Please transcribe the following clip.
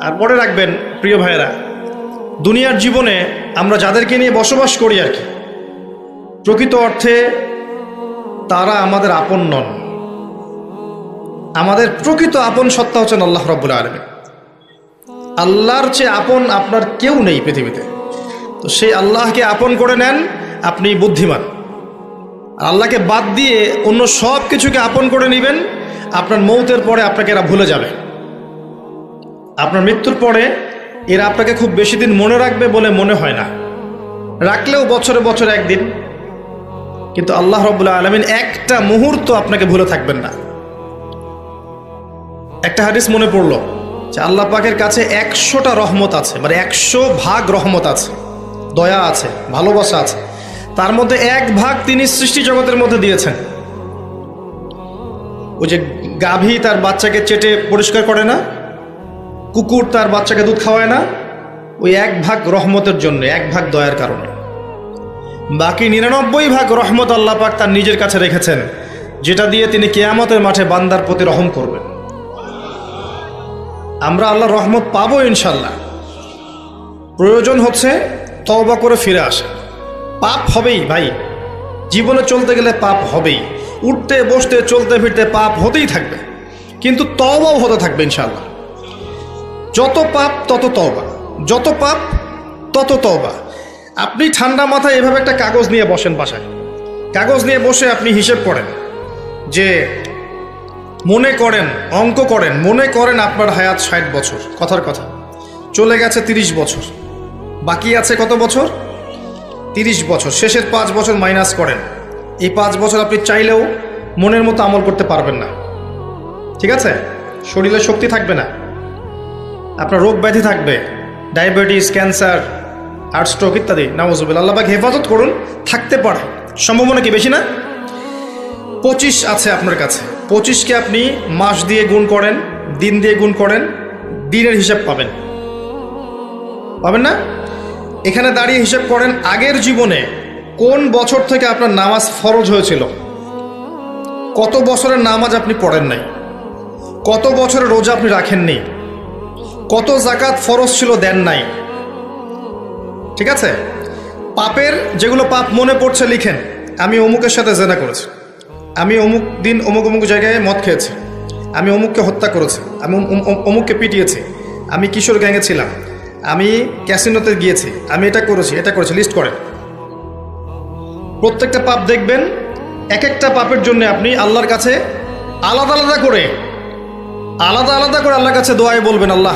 আর মনে রাখবেন প্রিয় ভাইয়েরা, দুনিয়ার জীবনে আমরা যাদেরকে নিয়ে বসবাস করি আর কি, প্রকৃত অর্থে তারা আমাদের আপন নন। আমাদের প্রকৃত আপন সত্তা হচ্ছেন আল্লাহ রাব্বুল আলামিন। আল্লাহর চেয়ে আপন আপনার কেউ নেই পৃথিবীতে। তো সেই আল্লাহকে আপন করে নেন, আপনি বুদ্ধিমান। আল্লাহকে বাদ দিয়ে অন্য সব কিছুকে আপন করে নেবেন, আপনার মৌতের পরে আপনাকে এরা ভুলে যাবে। আপনার মৃত্যুর পরে এরা আপনাকে খুব বেশি দিন মনে রাখবে বলে মনে হয় না, রাখলেও বছরে বছরে একদিন। কিন্তু আল্লাহ রাব্বুল আলামিন একটা মুহূর্ত আপনাকে ভুলে থাকবেন না। একটা হাদিস মনে পড়লো যে আল্লাহ পাকের কাছে 100টা রহমত আছে, মানে 100 ভাগ রহমত আছে, দয়া আছে, ভালোবাসা আছে। তার মধ্যে 1 ভাগ তিনি সৃষ্টি জগতের মধ্যে দিয়েছেন। ওই যে গাভী তার বাচ্চাকে চেটে পরিষ্কার করে না, কুকুর তার বাচ্চাকে দুধ খাওয়ায় না, ওই 1 ভাগ রহমতের জন্য, 1 ভাগ দয়ার কারণে। বাকি 99 ভাগ রহমত আল্লাহ পাক তার নিজের কাছে রেখেছেন, যেটা দিয়ে তিনি কিয়ামতের মাঠে বান্দার প্রতি রহম করবেন। আমরা আল্লাহর রহমত পাবো ইনশাল্লাহ। প্রয়োজন হচ্ছে তওবা করে ফিরে আসা। পাপ হবেই ভাই, জীবনে চলতে গেলে পাপ হবেই, উঠতে বসতে চলতে ফিরতে পাপ হতেই থাকবে, কিন্তু তওবাও হতে থাকবে ইনশাল্লাহ। যত পাপ তত তওবা, যত পাপ তত তওবা। আপনি ঠান্ডা মাথায় এভাবে একটা কাগজ নিয়ে বসেন বাসায়, কাগজ নিয়ে বসে আপনি হিসেব করেন যে, মনে করেন, অঙ্ক করেন, মনে করেন আপনার হায়াত 60 বছর, কথার কথা চলে গেছে 30 বছর, বাকি আছে কত বছর? 30 বছর। শেষের 5 বছর মাইনাস করেন। এই 5 বছর আপনি চাইলেও মনের মতো আমল করতে পারবেন না, ঠিক আছে? শরীরে শক্তি থাকবে না, আপনার রোগ ব্যাধি থাকবে, ডায়াবেটিস, ক্যান্সার, হার্ট স্ট্রোক ইত্যাদি। নাউজুবিল্লাহ, আল্লাহ পাক হেফাজত করুন। থাকতে পারে, সম্ভাবনা কি বেশি না? 25 আছে আপনার কাছে, 25কে আপনি মাস দিয়ে গুণ করেন, দিন দিয়ে গুণ করেন, দিনের হিসাব পাবেন, পাবেন না? এখানে দাঁড়িয়ে হিসাব করেন আগের জীবনে কোন বছর থেকে আপনার নামাজ ফরজ হয়েছিল, কত বছরের নামাজ আপনি পড়েন নাই, কত বছরের রোজা আপনি রাখেননি, কত জাকাত ফরজ ছিল দেন নাই, ঠিক আছে? পাপের যেগুলো পাপ মনে পড়ছে লিখেন। আমি অমুকের সাথে জেনা করেছি, আমি অমুক দিন অমুক অমুক জায়গায় মদ খেয়েছি, আমি অমুককে হত্যা করেছি, আমি অমুককে পিটিয়েছি, আমি কিশোর গ্যাংয়ে ছিলাম, আমি ক্যাসিনোতে গিয়েছি, আমি এটা করেছি, এটা করেছি, লিস্ট করেন। প্রত্যেকটা পাপ দেখবেন, এক একটা পাপের জন্য আপনি আল্লাহর কাছে আলাদা আলাদা করে আল্লাহর কাছে দোয়ায় বলবেন, আল্লাহ